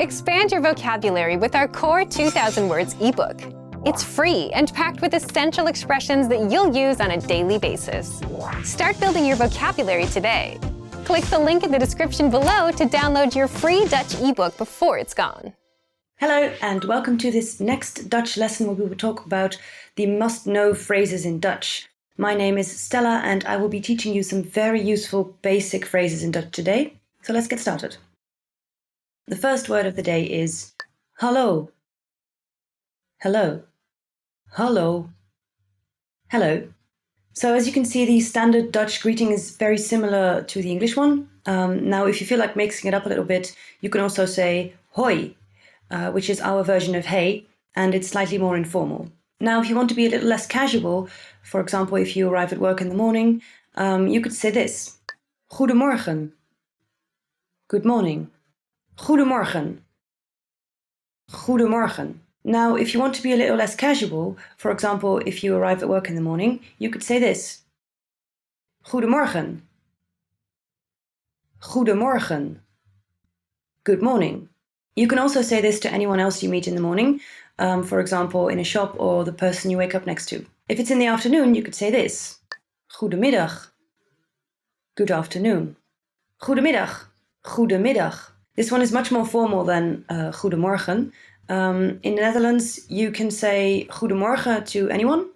Expand your vocabulary with our Core 2000 Words ebook. It's free and packed with essential expressions that you'll use on a daily basis. Start building your vocabulary today. Click the link in the description below to download your free Dutch ebook before it's gone. Hello and welcome to this next Dutch lesson where we will talk about the must-know phrases in Dutch. My name is Stella and I will be teaching you some very useful basic phrases in Dutch today. So let's get started. The first word of the day is hallo. Hello. Hallo. Hello. So as you can see, the standard Dutch greeting is very similar to the English one. Now, if you feel like mixing it up a little bit, you can also say hoi, which is our version of hey, and it's slightly more informal. Now, if you want to be a little less casual, for example, if you arrive at work in the morning, you could say this. Goedemorgen. Good morning. Goedemorgen. Goedemorgen. Now, if you want to be a little less casual, for example, if you arrive at work in the morning, you could say this. Goedemorgen. Goedemorgen. Good morning. You can also say this to anyone else you meet in the morning, for example, in a shop or the person you wake up next to. If it's in the afternoon, you could say this. Goedemiddag. Good afternoon. Goedemiddag. Goedemiddag. This one is much more formal than goedemorgen. In the Netherlands, you can say goedemorgen to anyone,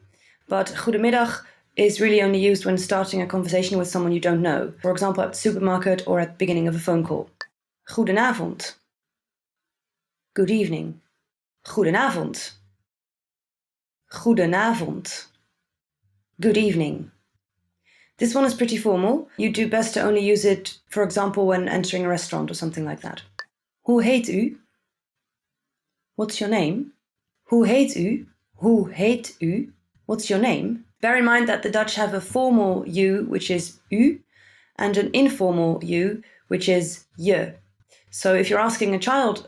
but goedemiddag is really only used when starting a conversation with someone you don't know. For example, at the supermarket or at the beginning of a phone call. Goedenavond. Good evening. Goedenavond. Goedenavond. Good evening. This one is pretty formal. You do best to only use it, for example, when entering a restaurant or something like that. Hoe heet u? What's your name? Hoe heet u? Hoe heet u? What's your name? Bear in mind that the Dutch have a formal u, which is u, and an informal u, which is je. So if you're asking a child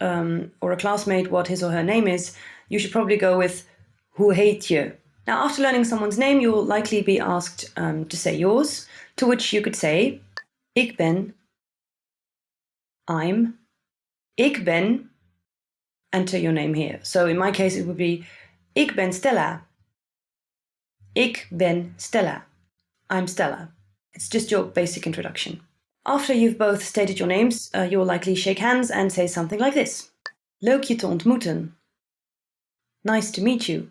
or a classmate what his or her name is, you should probably go with hoe heet je? Now, after learning someone's name, you'll likely be asked to say yours, to which you could say, ik ben, I'm, ik ben, enter your name here. So in my case, it would be, ik ben Stella. Ik ben Stella. I'm Stella. It's just your basic introduction. After you've both stated your names, you'll likely shake hands and say something like this. Leuk je te ontmoeten. Nice to meet you.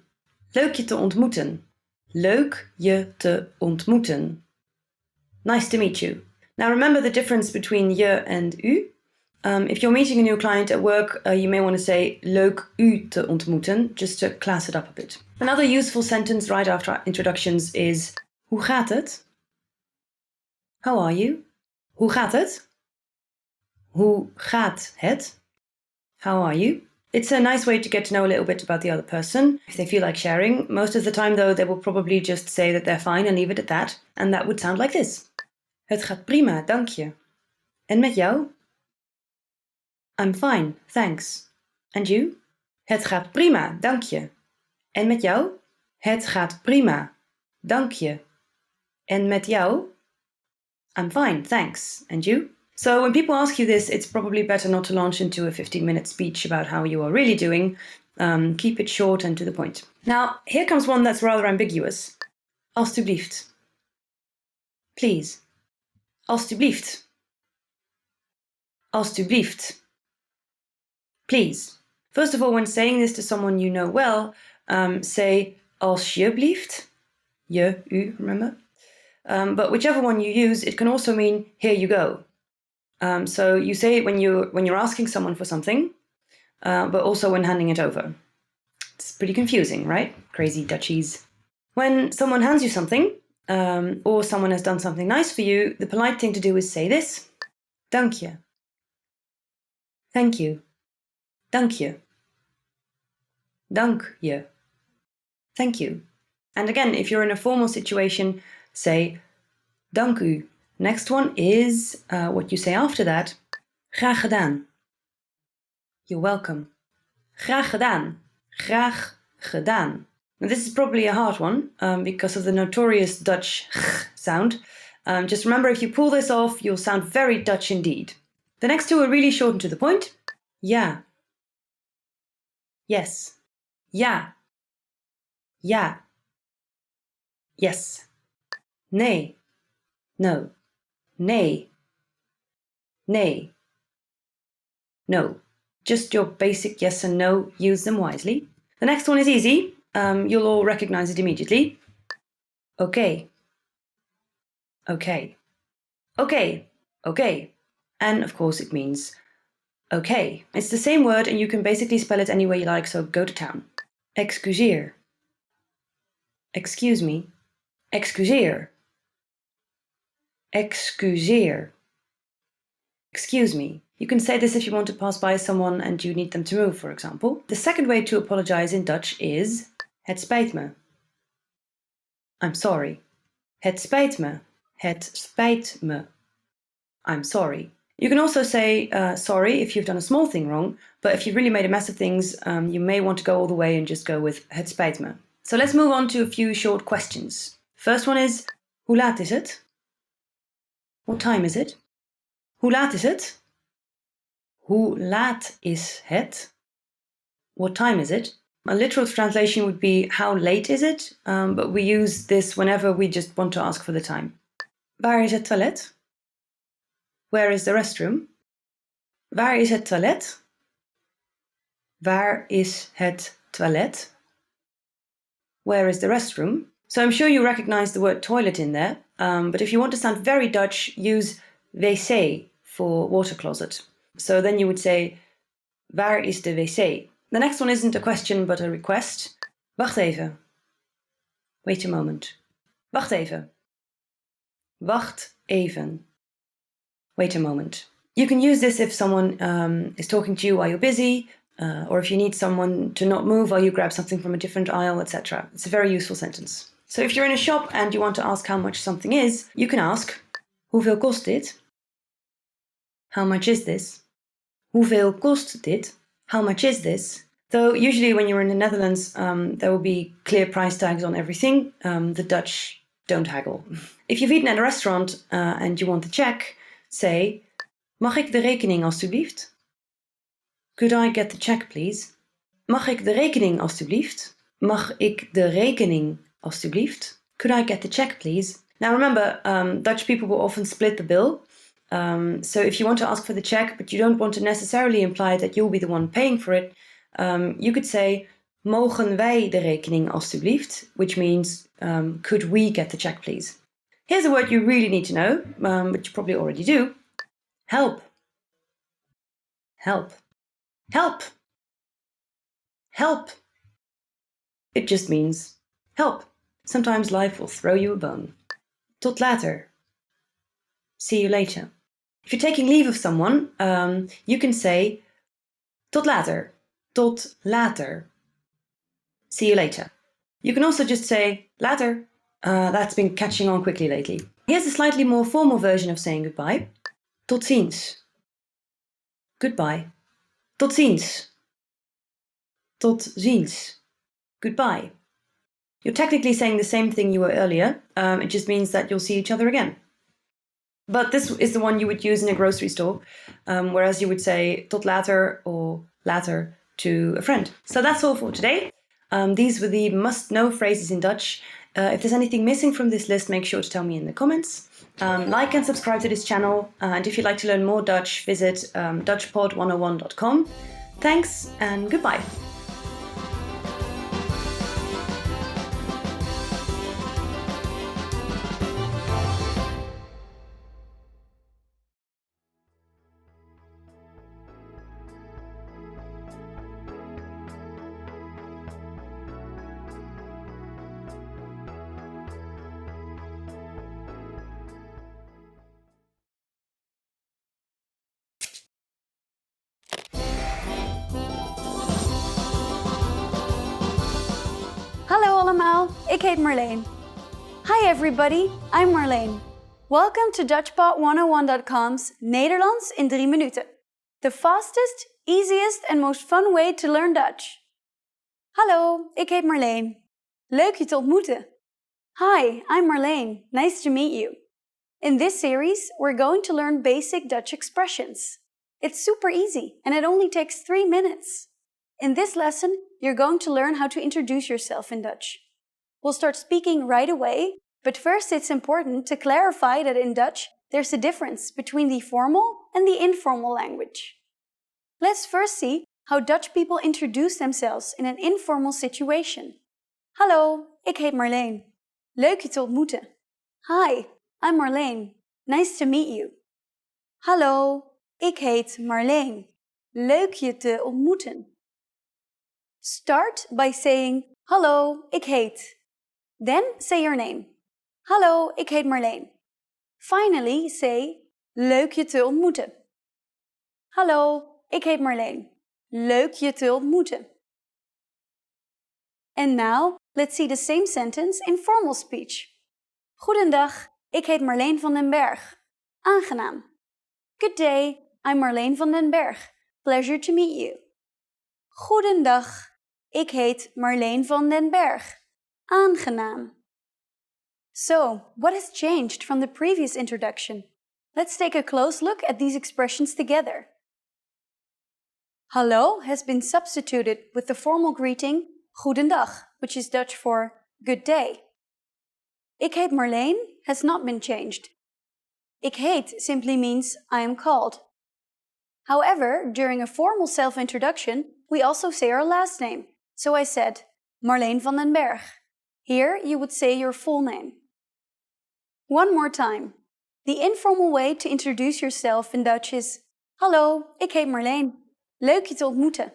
Leuk je te ontmoeten. Leuk je te ontmoeten. Nice to meet you. Now remember the difference between je and u. If you're meeting a new client at work, you may want to say leuk u te ontmoeten, just to class it up a bit. Another useful sentence right after introductions is hoe gaat het? How are you? Hoe gaat het? Hoe gaat het? How are you? It's a nice way to get to know a little bit about the other person, if they feel like sharing. Most of the time, though, they will probably just say that they're fine and leave it at that. And that would sound like this. Het gaat prima, dank je. En met jou? I'm fine, thanks. And you? Het gaat prima, dank je. En met jou? Het gaat prima, dank je. En met jou? I'm fine, thanks. And you? So when people ask you this, it's probably better not to launch into a 15-minute speech about how you are really doing. Keep it short and to the point. Now, here comes one that's rather ambiguous. Alsjeblieft. Please. Alsjeblieft. Alsjeblieft. Please. First of all, when saying this to someone you know well, say alsjeblieft. Je, u, remember? But whichever one you use, it can also mean here you go. So you say it when you're asking someone for something, but also when handing it over. It's pretty confusing, right? Crazy Dutchies. When someone hands you something, or someone has done something nice for you, the polite thing to do is say this. Dank je. Thank you. Dank je. Dank je. Thank you. And again, if you're in a formal situation, say dank u. Next one is what you say after that. Graag gedaan. You're welcome. Graag gedaan. Graag gedaan. Now this is probably a hard one because of the notorious Dutch sound. Just remember, if you pull this off, you'll sound very Dutch indeed. The next two are really short and to the point. Ja. Yes. Ja. Ja. Yes. Nee. No. Nee. Nee. No. Just your basic yes and no. Use them wisely. The next one is easy. You'll all recognize it immediately. Okay. Okay. Okay. Okay. And of course it means okay. It's the same word and you can basically spell it any way you like, so go to town. Excuseer. Excuse me. Excuseer. Excuseer. Excuse me. You can say this if you want to pass by someone and you need them to move, for example. The second way to apologize in Dutch is het spijt me. I'm sorry. Het spijt me. Het spijt me. I'm sorry. You can also say sorry if you've done a small thing wrong, but if you've really made a mess of things, you may want to go all the way and just go with het spijt me. So let's move on to a few short questions. First one is, hoe laat is het? What time is it? Hoe laat is het? Hoe laat is het? What time is it? A literal translation would be, how late is it? But we use this whenever we just want to ask for the time. Waar is het toilet? Where is the restroom? Waar is het toilet? Waar is het toilet? Where is the restroom? So I'm sure you recognize the word toilet in there, but if you want to sound very Dutch, use wc for water closet. So then you would say, waar is de wc? The next one isn't a question, but a request. Wacht even. Wait a moment. Wacht even. Wacht even. Wait a moment. You can use this if someone is talking to you while you're busy, or if you need someone to not move while you grab something from a different aisle, etc. It's a very useful sentence. So if you're in a shop and you want to ask how much something is, you can ask, hoeveel kost dit? How much is this? Hoeveel kost dit? How much is this? Though usually when you're in the Netherlands, there will be clear price tags on everything. The Dutch don't haggle. If you've eaten at a restaurant and you want the check, say, mag ik de rekening alstublieft? Could I get the check, please? Mag ik de rekening alstublieft? Mag ik de rekening alstublieft? Could I get the check, please? Now remember, Dutch people will often split the bill. So if you want to ask for the check, but you don't want to necessarily imply that you'll be the one paying for it, you could say, mogen wij de rekening alstublieft? Which means, could we get the check, please? Here's a word you really need to know, but you probably already do. Help. Help. Help. Help. It just means help. Sometimes life will throw you a bone. Tot later. See you later. If you're taking leave of someone, you can say tot later. Tot later. See you later. You can also just say later. That's been catching on quickly lately. Here's a slightly more formal version of saying goodbye. Tot ziens. Goodbye. Tot ziens. Tot ziens. Goodbye. You're technically saying the same thing you were earlier. It just means that you'll see each other again. But this is the one you would use in a grocery store, whereas you would say tot later or later to a friend. So that's all for today. These were the must-know phrases in Dutch. If there's anything missing from this list, make sure to tell me in the comments. Like and subscribe to this channel. And if you'd like to learn more Dutch, visit DutchPod101.com. Thanks and goodbye. Hallo allemaal, ik heet Marleen. Hi everybody, I'm Marleen. Welcome to DutchPod101.com's Nederlands in 3 minuten. The fastest, easiest and most fun way to learn Dutch. Hallo, ik heet Marleen. Leuk je te ontmoeten. Hi, I'm Marleen. Nice to meet you. In this series, we're going to learn basic Dutch expressions. It's super easy and it only takes 3 minutes. In this lesson, you're going to learn how to introduce yourself in Dutch. We'll start speaking right away, but first it's important to clarify that in Dutch, there's a difference between the formal and the informal language. Let's first see how Dutch people introduce themselves in an informal situation. Hallo, ik heet Marleen. Leuk je te ontmoeten. Hi, I'm Marleen. Nice to meet you. Hallo, ik heet Marleen. Leuk je te ontmoeten. Start by saying, hallo, ik heet. Then say your name. Hallo, ik heet Marleen. Finally say, leuk je te ontmoeten. Hallo, ik heet Marleen. Leuk je te ontmoeten. And now, let's see the same sentence in formal speech. Goedendag, ik heet Marleen van den Berg. Aangenaam. Good day, I'm Marleen van den Berg. Pleasure to meet you. Goedendag, ik heet Marleen van den Berg. Aangenaam. So, what has changed from the previous introduction? Let's take a close look at these expressions together. Hallo has been substituted with the formal greeting Goedendag, which is Dutch for good day. Ik heet Marleen has not been changed. Ik heet simply means I am called. However, during a formal self-introduction, we also say our last name. So I said, Marleen van den Berg. Here you would say your full name. One more time. The informal way to introduce yourself in Dutch is Hallo, ik heet Marleen. Leuk je te ontmoeten.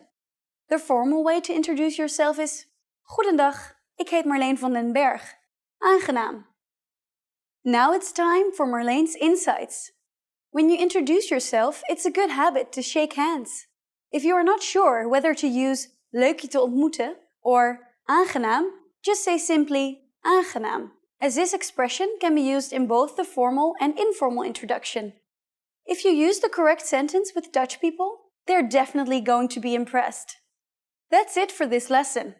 The formal way to introduce yourself is Goedendag, ik heet Marleen van den Berg. Aangenaam. Now it's time for Marleen's insights. When you introduce yourself, it's a good habit to shake hands. If you are not sure whether to use leuk je te ontmoeten or aangenaam, just say simply aangenaam, as this expression can be used in both the formal and informal introduction. If you use the correct sentence with Dutch people, they're definitely going to be impressed. That's it for this lesson.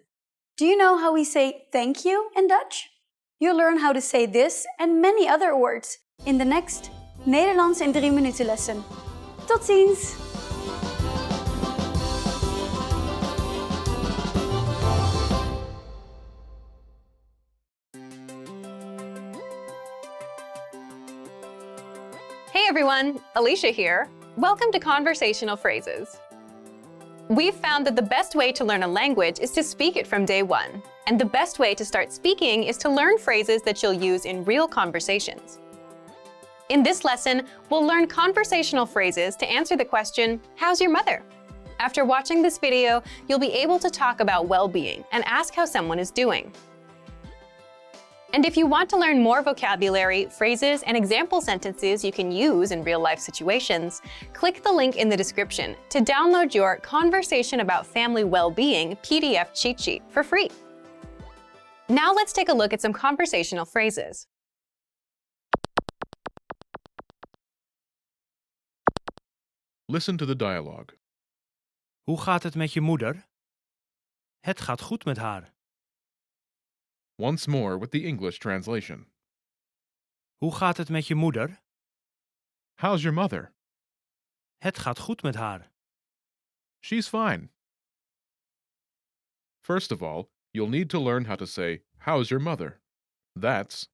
Do you know how we say thank you in Dutch? You'll learn how to say this and many other words in the next Nederlands in 3 minuten lesson. Tot ziens! Hey everyone, Alicia here. Welcome to Conversational Phrases. We've found that the best way to learn a language is to speak it from day one. And the best way to start speaking is to learn phrases that you'll use in real conversations. In this lesson, we'll learn conversational phrases to answer the question, how's your mother? After watching this video, you'll be able to talk about well-being and ask how someone is doing. And if you want to learn more vocabulary, phrases, and example sentences you can use in real-life situations, click the link in the description to download your Conversation About Family Well-Being PDF cheat sheet for free. Now let's take a look at some conversational phrases. Listen to the dialogue. Hoe gaat het met je moeder? Het gaat goed met haar. Once more with the English translation. Hoe gaat het met je moeder? How's your mother? Het gaat goed met haar. She's fine. First of all, you'll need to learn how to say, how's your mother? That's,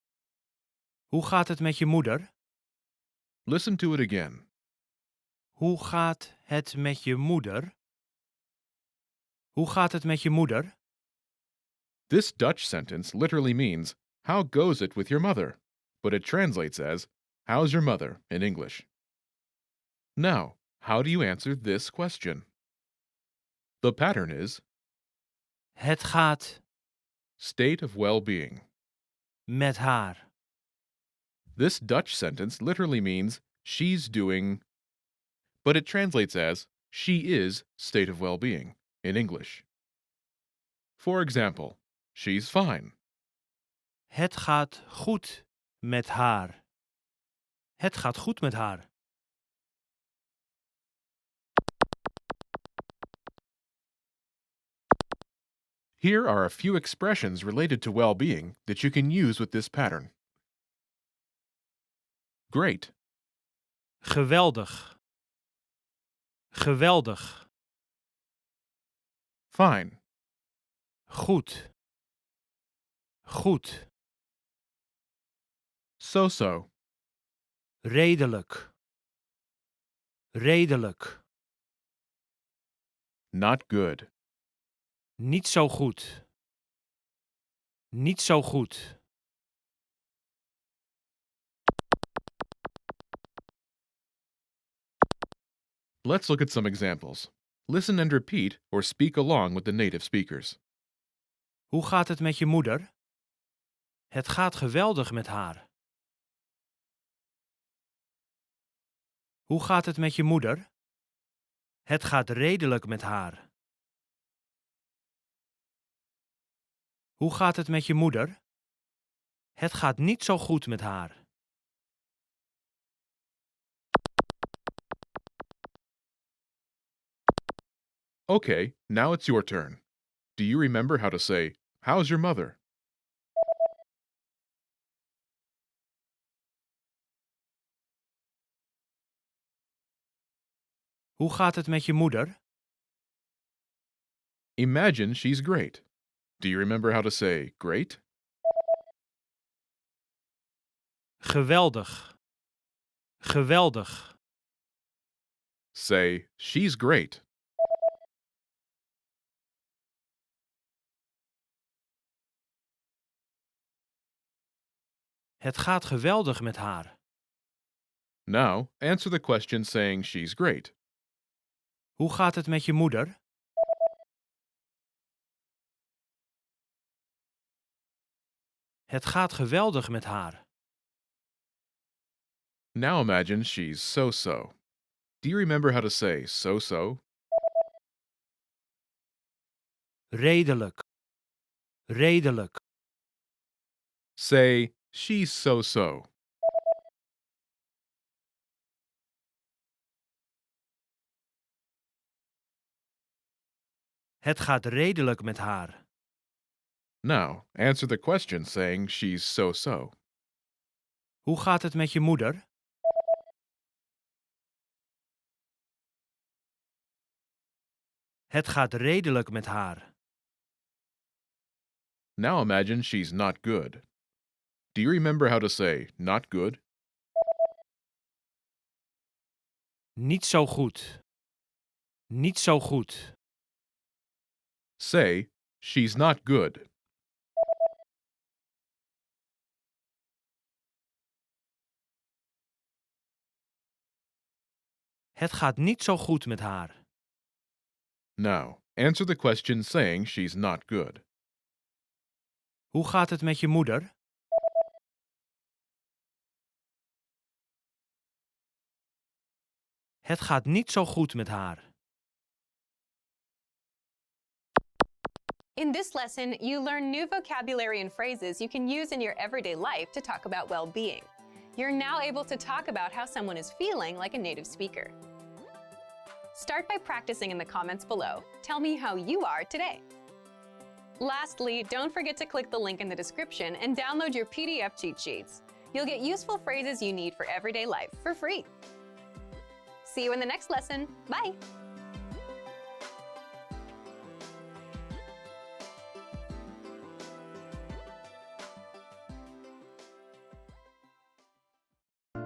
Hoe gaat het met je moeder? listen to it again. Hoe gaat het met je moeder? Hoe gaat het met je moeder? This Dutch sentence literally means, how goes it with your mother? But it translates as, how's your mother in English. Now, how do you answer this question? The pattern is, Het gaat state of well-being. met haar. This Dutch sentence literally means, she's doing, but it translates as, she is state of well-being in English. For example, she's fine. Het gaat goed met haar. Het gaat goed met haar. Here are a few expressions related to well-being that you can use with this pattern. Great. Geweldig. Geweldig. Fine. Goed. Goed. So-so. Redelijk. Redelijk. Not good. Niet zo goed. Niet zo goed. Let's look at some examples. Listen and repeat or speak along with the native speakers. Hoe gaat het met je moeder? Het gaat geweldig met haar. Hoe gaat het met je moeder? Het gaat redelijk met haar. Hoe gaat het met je moeder? Het gaat niet zo goed met haar. Okay, now it's your turn. Do you remember how to say, "How's your mother?" Hoe gaat het met je moeder? Imagine she's great. Do you remember how to say, "Great"? Geweldig. Geweldig. Say, "She's great." Het gaat geweldig met haar. Now, answer the question saying she's great. Hoe gaat het met je moeder? Het gaat geweldig met haar. Now imagine she's so-so. Do you remember how to say so-so? Redelijk. Redelijk. Say, she's so-so. Het gaat redelijk met haar. Now, answer the question saying she's so-so. Hoe gaat het met je moeder? Het gaat redelijk met haar. Now imagine she's not good. Do you remember how to say not good? Niet zo goed. Niet zo goed. Say, she's not good. Het gaat niet zo goed met haar. Now, answer the question saying she's not good. Hoe gaat het met je moeder? Het gaat niet zo goed met haar. In this lesson, you learn new vocabulary and phrases you can use in your everyday life to talk about well-being. You're now able to talk about how someone is feeling like a native speaker. Start by practicing in the comments below. Tell me how you are today. Lastly, don't forget to click the link in the description and download your PDF cheat sheets. You'll get useful phrases you need for everyday life for free. See you in the next lesson. Bye!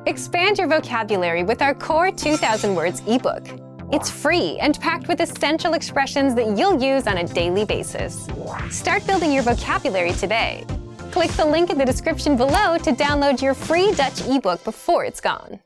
Expand your vocabulary with our Core 2000 Words ebook. It's free and packed with essential expressions that you'll use on a daily basis. Start building your vocabulary today. Click the link in the description below to download your free Dutch ebook before it's gone.